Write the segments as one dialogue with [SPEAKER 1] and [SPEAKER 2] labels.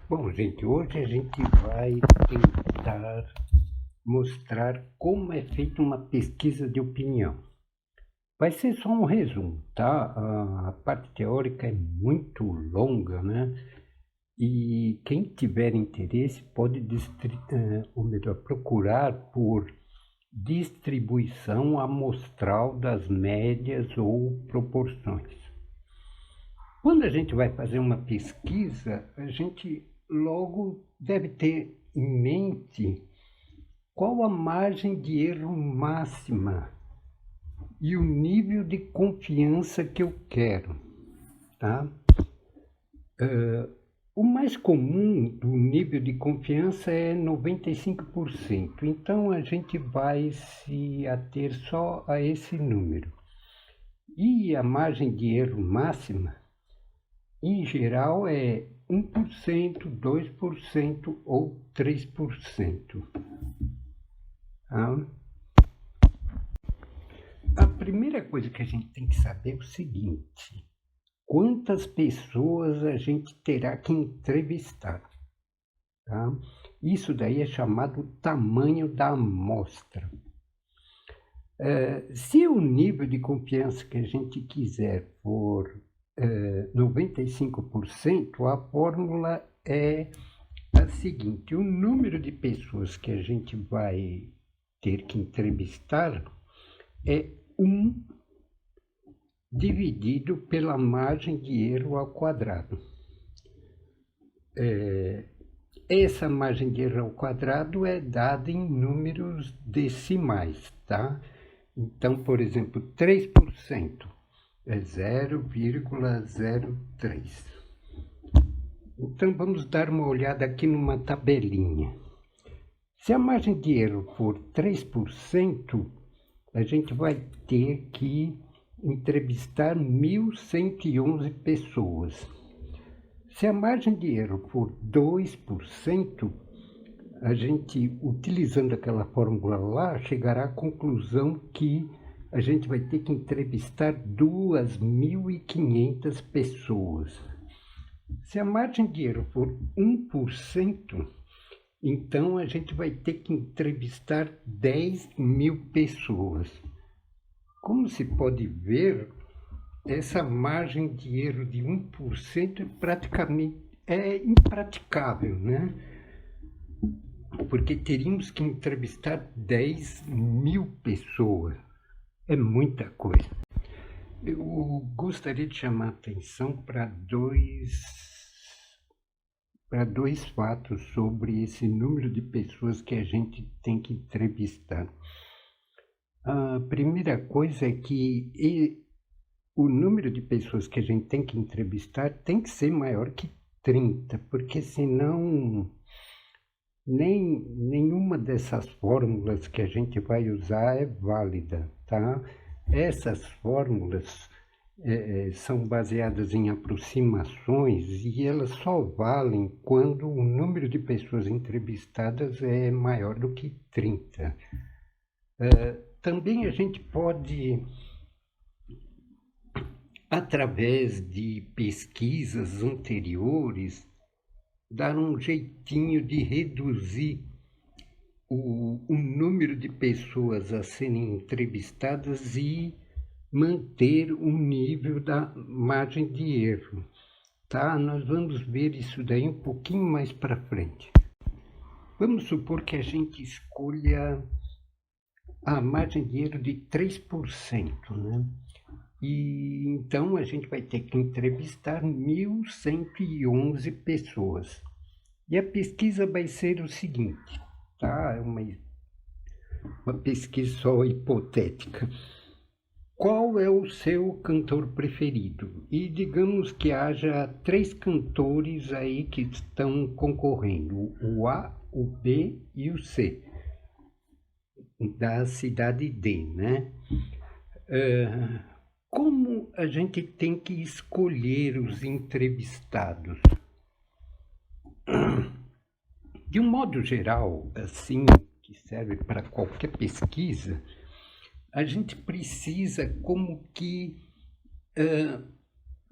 [SPEAKER 1] Bom, gente, hoje a gente vai tentar mostrar como é feita uma pesquisa de opinião. Vai ser só um resumo, tá? A parte teórica é muito longa, né? E quem tiver interesse pode, ou melhor, procurar por distribuição amostral das médias ou proporções. Quando a gente vai fazer uma pesquisa, a gente logo deve ter em mente qual a margem de erro máxima e o nível de confiança que eu quero, tá? O mais comum do nível de confiança é 95%, então a gente vai se ater só a esse número. E a margem de erro máxima, em geral, é 1%, 2% ou 3%. Tá? A primeira coisa que a gente tem que saber é o seguinte: quantas pessoas a gente terá que entrevistar? Tá? Isso daí é chamado tamanho da amostra. Se o nível de confiança que a gente quiser for 95%, a fórmula é a seguinte: o número de pessoas que a gente vai ter que entrevistar é 1 dividido pela margem de erro ao quadrado. Essa margem de erro ao quadrado é dada em números decimais, tá? Então, por exemplo, 3% é 0,03. Então, vamos dar uma olhada aqui numa tabelinha. Se a margem de erro for 3%, a gente vai ter que entrevistar 1.111 pessoas. Se a margem de erro for 2%, a gente, utilizando aquela fórmula lá, chegará à conclusão que a gente vai ter que entrevistar 2.500 pessoas. Se a margem de erro for 1%, então a gente vai ter que entrevistar 10.000 pessoas. Como se pode ver, essa margem de erro de 1% praticamente é impraticável, né? Porque teríamos que entrevistar 10.000 pessoas. É muita coisa. Eu gostaria de chamar a atenção para dois fatos sobre esse número de pessoas que a gente tem que entrevistar. A primeira coisa é que o número de pessoas que a gente tem que entrevistar tem que ser maior que 30, porque senão nenhuma dessas fórmulas que a gente vai usar é válida, tá? Essas fórmulas são baseadas em aproximações e elas só valem quando o número de pessoas entrevistadas é maior do que 30. Também a gente pode, através de pesquisas anteriores, dar um jeitinho de reduzir o número de pessoas a serem entrevistadas e manter o nível da margem de erro. Tá? Nós vamos ver isso daí um pouquinho mais para frente. Vamos supor que a gente escolha a margem de erro de 3%, né? E então a gente vai ter que entrevistar 1.111 pessoas. E a pesquisa vai ser o seguinte, tá? É uma pesquisa só hipotética. Qual é o seu cantor preferido? E digamos que haja 3 cantores aí que estão concorrendo, o A, o B e o C, da cidade D, né? Como a gente tem que escolher os entrevistados? De um modo geral, assim, que serve para qualquer pesquisa, a gente precisa como que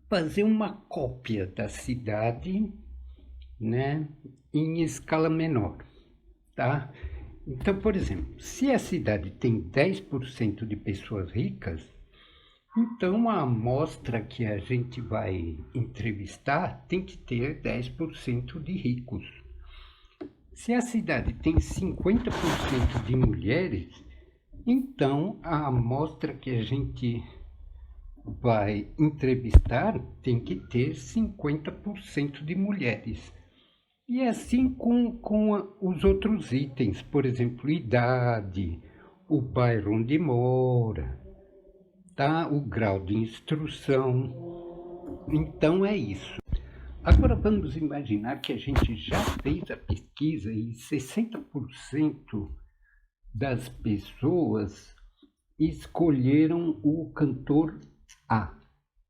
[SPEAKER 1] fazer uma cópia da cidade né, em escala menor, tá? Então, por exemplo, se a cidade tem 10% de pessoas ricas, então a amostra que a gente vai entrevistar tem que ter 10% de ricos. Se a cidade tem 50% de mulheres, então a amostra que a gente vai entrevistar tem que ter 50% de mulheres. E assim com os outros itens, por exemplo, idade, o bairro onde mora, tá? O grau de instrução. Então é isso. Agora vamos imaginar que a gente já fez a pesquisa e 60% das pessoas escolheram o cantor A,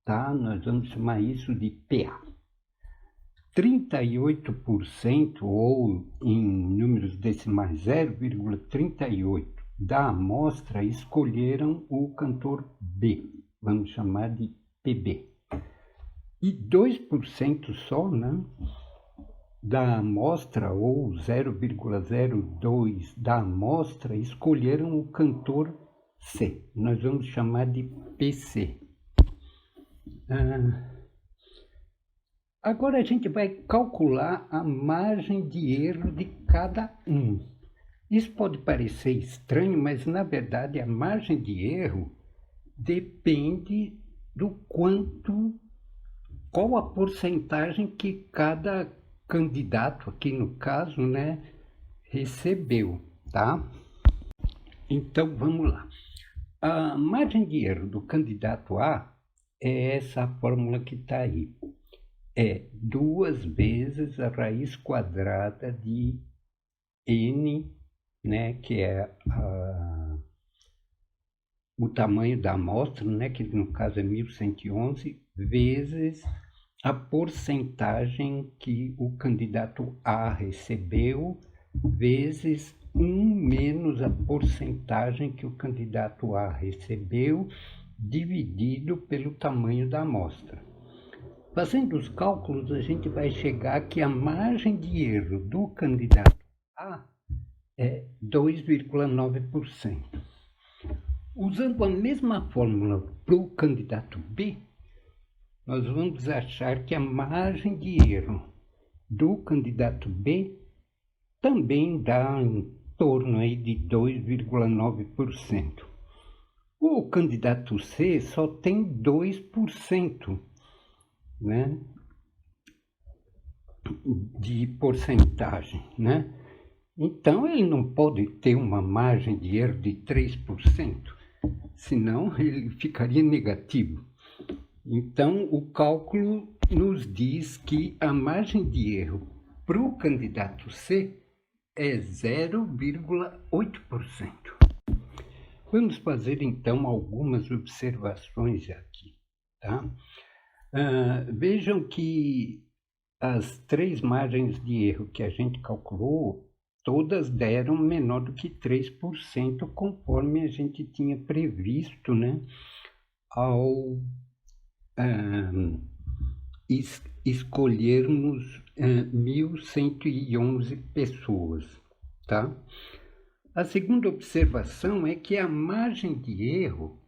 [SPEAKER 1] tá? Nós vamos chamar isso de PA. 38%, ou em números decimais 0,38%, da amostra escolheram o cantor B, vamos chamar de PB. E 2% só, né, da amostra, ou 0,02% da amostra, escolheram o cantor C, nós vamos chamar de PC. Agora a gente vai calcular a margem de erro de cada um. Isso pode parecer estranho, mas na verdade a margem de erro depende do qual a porcentagem que cada candidato, aqui no caso, né, recebeu, tá? Então vamos lá. A margem de erro do candidato A é essa fórmula que está aí. É 2 vezes a raiz quadrada de n, né, que é o tamanho da amostra, né, que no caso é 1111, vezes a porcentagem que o candidato A recebeu, vezes 1 menos a porcentagem que o candidato A recebeu, dividido pelo tamanho da amostra. Fazendo os cálculos, a gente vai chegar que a margem de erro do candidato A é 2,9%. Usando a mesma fórmula para o candidato B, nós vamos achar que a margem de erro do candidato B também dá em torno aí de 2,9%. O candidato C só tem 2%, né, de porcentagem, né? Então ele não pode ter uma margem de erro de 3%, senão ele ficaria negativo. Então o cálculo nos diz que a margem de erro para o candidato C é 0,8%. Vamos fazer então algumas observações aqui, tá? Vejam que as 3 margens de erro que a gente calculou, todas deram menor do que 3%, conforme a gente tinha previsto, né, ao escolhermos 1.111 pessoas, tá? A segunda observação é que a margem de erro,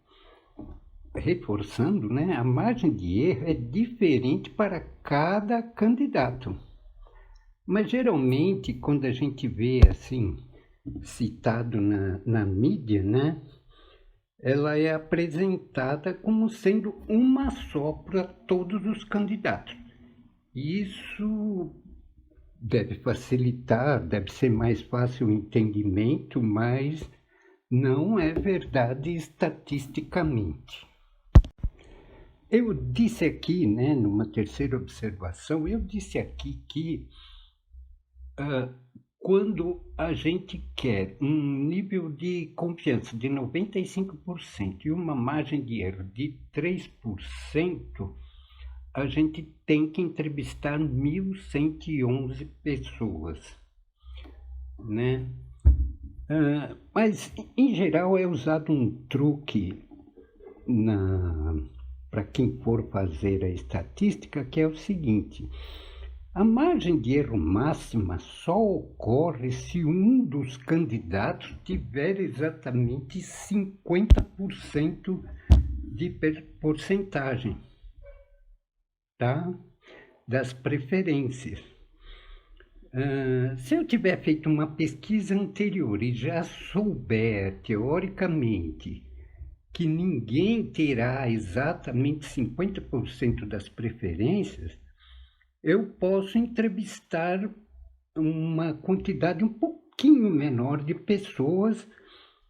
[SPEAKER 1] reforçando, né, a margem de erro é diferente para cada candidato. Mas geralmente, quando a gente vê assim, citado na mídia, né, ela é apresentada como sendo uma só para todos os candidatos. Isso deve facilitar, deve ser mais fácil o entendimento, mas não é verdade estatisticamente. Eu disse aqui, né, numa terceira observação, eu disse aqui que quando a gente quer um nível de confiança de 95% e uma margem de erro de 3%, a gente tem que entrevistar 1.111 pessoas, né? Mas, em geral, é usado um truque para quem for fazer a estatística, que é o seguinte: A margem de erro máxima só ocorre se um dos candidatos tiver exatamente 50% de porcentagem, tá? Das preferências. Se eu tiver feito uma pesquisa anterior e já souber, teoricamente, que ninguém terá exatamente 50% das preferências, eu posso entrevistar uma quantidade um pouquinho menor de pessoas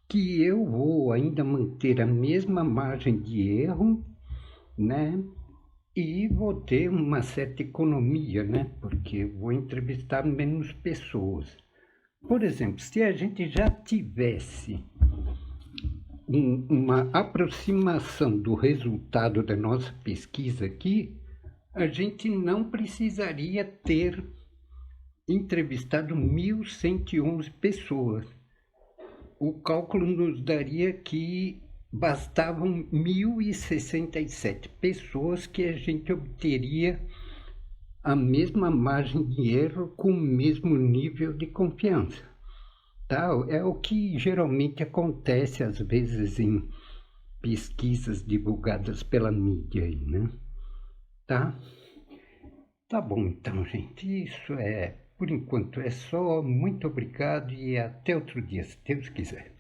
[SPEAKER 1] que eu vou ainda manter a mesma margem de erro, né? E vou ter uma certa economia, né? Porque vou entrevistar menos pessoas. Por exemplo, se a gente já tivesse uma aproximação do resultado da nossa pesquisa aqui, a gente não precisaria ter entrevistado 1.111 pessoas. O cálculo nos daria que bastavam 1.067 pessoas que a gente obteria a mesma margem de erro com o mesmo nível de confiança. Tá? É o que geralmente acontece às vezes em pesquisas divulgadas pela mídia aí, né? Tá? Tá bom então, gente. Isso por enquanto é só. Muito obrigado e até outro dia, se Deus quiser.